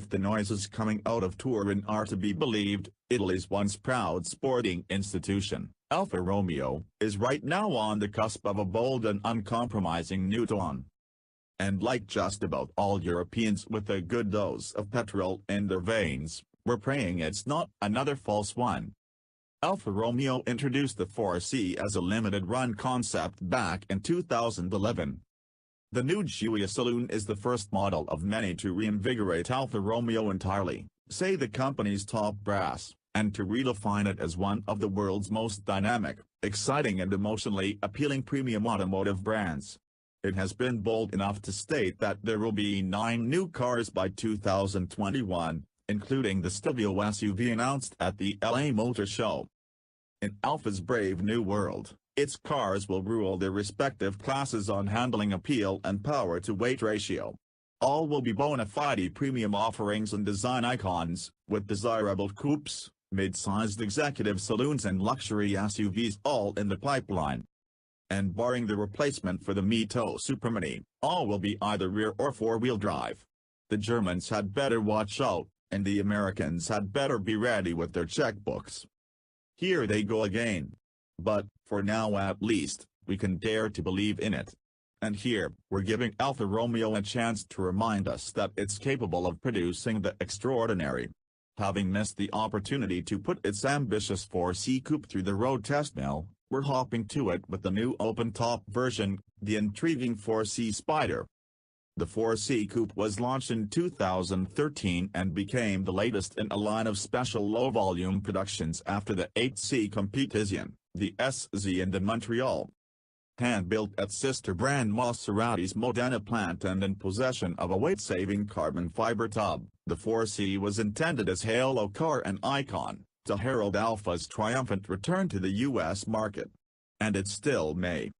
If the noises coming out of Turin are to be believed, Italy's once proud sporting institution, Alfa Romeo, is right now on the cusp of a bold and uncompromising new dawn. And like just about all Europeans with a good dose of petrol in their veins, we're praying it's not another false one. Alfa Romeo introduced the 4C as a limited-run concept back in 2011. The new Giulia Saloon is the first model of many to reinvigorate Alfa Romeo entirely, say the company's top brass, and to redefine it as one of the world's most dynamic, exciting and emotionally appealing premium automotive brands. It has been bold enough to state that there will be 9 new cars by 2021, including the Stelvio SUV announced at the LA Motor Show. In Alfa's brave new world, its cars will rule their respective classes on handling appeal and power-to-weight ratio. All will be bona fide premium offerings and design icons, with desirable coupes, mid-sized executive saloons and luxury SUVs all in the pipeline. And barring the replacement for the Mito Supermini, all will be either rear or four-wheel drive. The Germans had better watch out, and the Americans had better be ready with their checkbooks. Here they go again. But, for now at least, we can dare to believe in it. And here, we're giving Alfa Romeo a chance to remind us that it's capable of producing the extraordinary. Having missed the opportunity to put its ambitious 4C coupe through the road test mill, we're hopping to it with the new open-top version, the intriguing 4C Spider. The 4C coupe was launched in 2013 and became the latest in a line of special low-volume productions after the 8C Competition, the SZ and the Montreal. Hand-built at sister brand Maserati's Modena plant and in possession of a weight-saving carbon fiber tub, the 4C was intended as halo car and icon, to herald Alfa's triumphant return to the U.S. market. And it still may.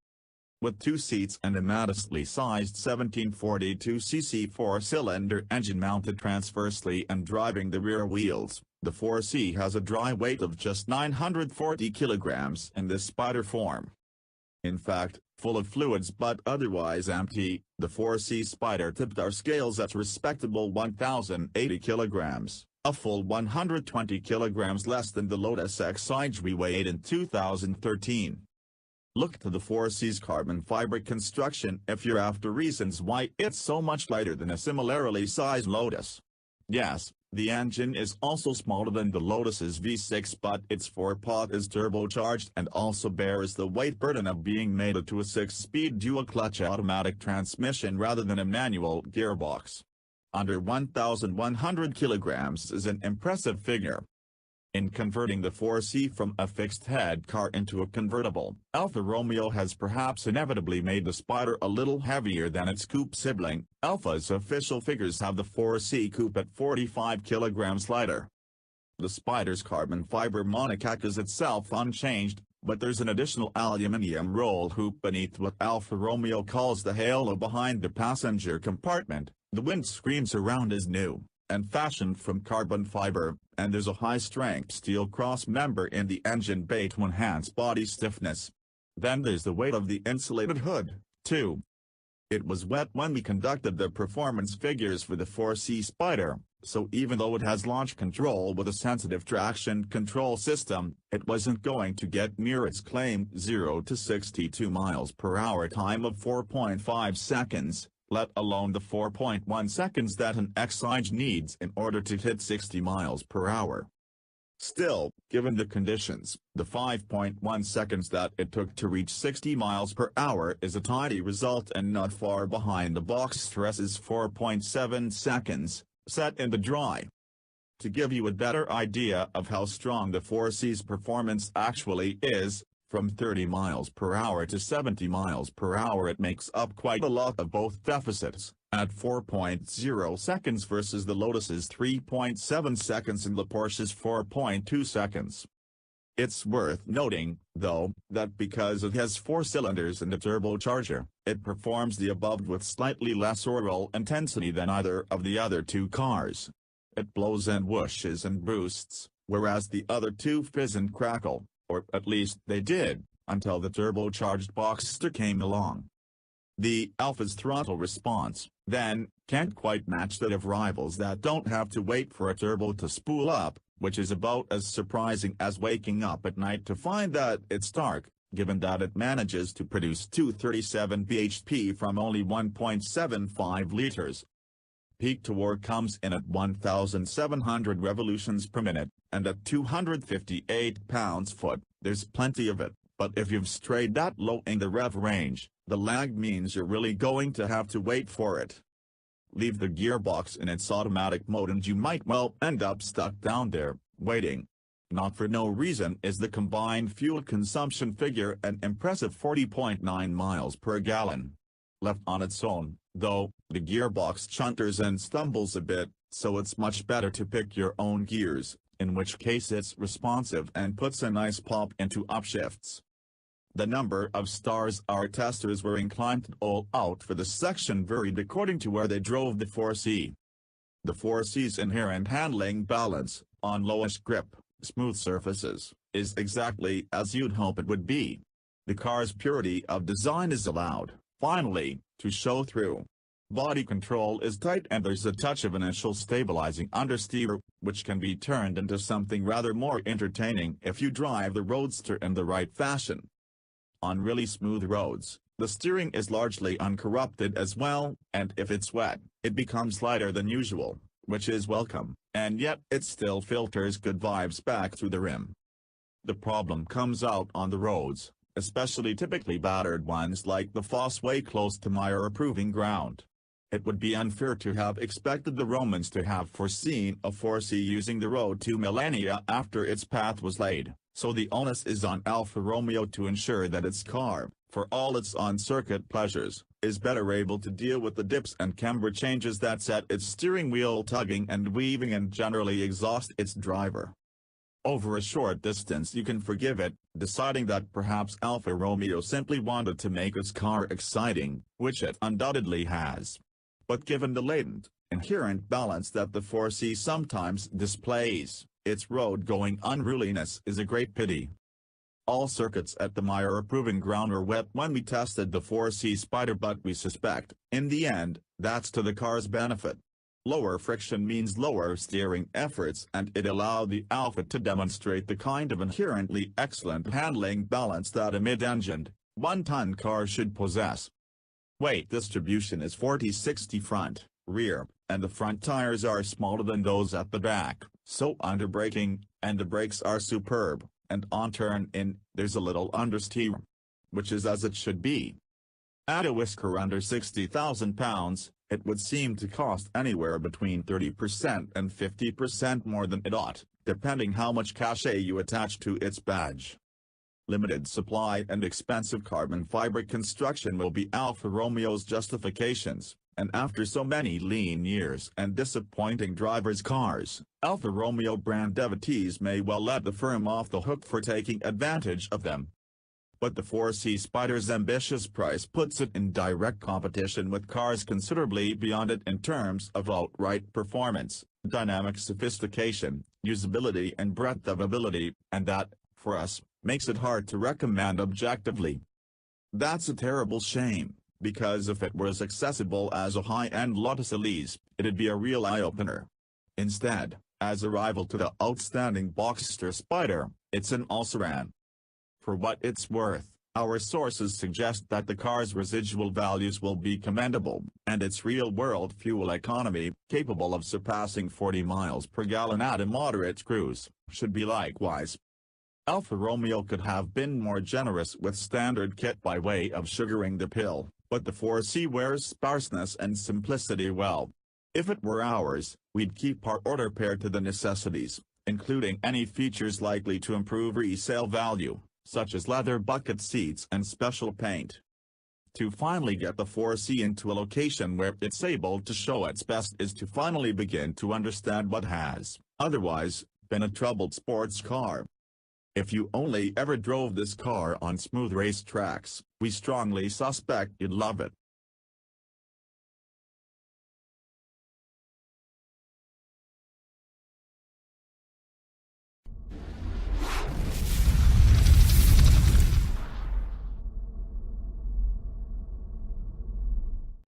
With 2 seats and a modestly sized 1742cc 4-cylinder engine mounted transversely and driving the rear wheels, the 4C has a dry weight of just 940 kilograms in this Spider form. In fact, full of fluids but otherwise empty, the 4C Spider tipped our scales at respectable 1,080 kilograms, a full 120 kilograms less than the Lotus Exige we weighed in 2013. Look to the 4C's carbon fiber construction if you're after reasons why it's so much lighter than a similarly sized Lotus. Yes, the engine is also smaller than the Lotus's V6 but its forepaw is turbocharged and also bears the weight burden of being mated to a 6-speed dual-clutch automatic transmission rather than a manual gearbox. Under 1,100 kilograms is an impressive figure. In converting the 4C from a fixed-head car into a convertible, Alfa Romeo has perhaps inevitably made the Spider a little heavier than its coupe sibling. Alfa's official figures have the 4C coupe at 45 kilograms lighter. The Spider's carbon fiber monocoque is itself unchanged, but there's an additional aluminium roll hoop beneath what Alfa Romeo calls the halo behind the passenger compartment. The windscreen surround is new and fashioned from carbon fiber, and there's a high-strength steel cross-member in the engine bay to enhance body stiffness. Then there's the weight of the insulated hood, too. It was wet when we conducted the performance figures for the 4C Spider, so even though it has launch control with a sensitive traction control system, it wasn't going to get near its claimed 0 to 62 miles per hour time of 4.5 seconds. Let alone the 4.1 seconds that an Exige needs in order to hit 60 miles per hour. Still, given the conditions, the 5.1 seconds that it took to reach 60 miles per hour is a tidy result and not far behind the box stress's 4.7 seconds, set in the dry. To give you a better idea of how strong the 4C's performance actually is, from 30 miles per hour to 70 miles per hour it makes up quite a lot of both deficits, at 4.0 seconds versus the Lotus's 3.7 seconds and the Porsche's 4.2 seconds. It's worth noting, though, that because it has 4 cylinders and a turbocharger, it performs the above with slightly less oil intensity than either of the other 2 cars. It blows and whooshes and boosts, whereas the other 2 fizz and crackle. Or at least they did, until the turbocharged Boxster came along. The Alfa's throttle response, then, can't quite match that of rivals that don't have to wait for a turbo to spool up, which is about as surprising as waking up at night to find that it's dark, given that it manages to produce 237 bhp from only 1.75 liters. Peak torque comes in at 1,700 revolutions per minute, and at 258 pounds-foot, there's plenty of it, but if you've strayed that low in the rev range, the lag means you're really going to have to wait for it. Leave the gearbox in its automatic mode and you might well end up stuck down there, waiting. Not for no reason is the combined fuel consumption figure an impressive 40.9 miles per gallon. Left on its own, though, the gearbox chunters and stumbles a bit, so it's much better to pick your own gears, in which case it's responsive and puts a nice pop into upshifts. The number of stars our testers were inclined to dole out for this section varied according to where they drove the 4C. The 4C's inherent handling balance, on lowish grip, smooth surfaces, is exactly as you'd hope it would be. The car's purity of design is allowed, finally, to show through. Body control is tight and there's a touch of initial stabilizing understeer, which can be turned into something rather more entertaining if you drive the Roadster in the right fashion. On really smooth roads, the steering is largely uncorrupted as well, and if it's wet, it becomes lighter than usual, which is welcome, and yet it still filters good vibes back through the rim. The problem comes out on the roads, especially typically battered ones like the Fossway close to Meyer approving ground. It would be unfair to have expected the Romans to have foreseen a 4C using the road 2 millennia after its path was laid, so the onus is on Alfa Romeo to ensure that its car, for all its on-circuit pleasures, is better able to deal with the dips and camber changes that set its steering wheel tugging and weaving and generally exhaust its driver. Over a short distance you can forgive it, deciding that perhaps Alfa Romeo simply wanted to make its car exciting, which it undoubtedly has. But given the latent, inherent balance that the 4C sometimes displays, its road-going unruliness is a great pity. All circuits at the Meyer approving ground were wet when we tested the 4C Spider, but we suspect, in the end, that's to the car's benefit. Lower friction means lower steering efforts and it allowed the Alfa to demonstrate the kind of inherently excellent handling balance that a mid-engined, one-ton car should possess. Weight distribution is 40-60 front, rear, and the front tires are smaller than those at the back, so under braking, and the brakes are superb, and on turn-in, there's a little understeer. Which is as it should be. At a whisker under 60,000 pounds, it would seem to cost anywhere between 30% and 50% more than it ought, depending how much cachet you attach to its badge. Limited supply and expensive carbon fiber construction will be Alfa Romeo's justifications, and after so many lean years and disappointing drivers' cars, Alfa Romeo brand devotees may well let the firm off the hook for taking advantage of them. But the 4C Spider's ambitious price puts it in direct competition with cars considerably beyond it in terms of outright performance, dynamic sophistication, usability and breadth of ability, and that, for us, makes it hard to recommend objectively. That's a terrible shame, because if it were as accessible as a high-end Lotus Elise, it'd be a real eye-opener. Instead, as a rival to the outstanding Boxster Spider, it's an also-ran. For what it's worth, our sources suggest that the car's residual values will be commendable, and its real-world fuel economy, capable of surpassing 40 miles per gallon at a moderate cruise, should be likewise. Alfa Romeo could have been more generous with standard kit by way of sugaring the pill, but the 4C wears sparseness and simplicity well. If it were ours, we'd keep our order paired to the necessities, including any features likely to improve resale value, such as leather bucket seats and special paint. To finally get the 4C into a location where it's able to show its best is to finally begin to understand what has, otherwise, been a troubled sports car. If you only ever drove this car on smooth race tracks, we strongly suspect you'd love it.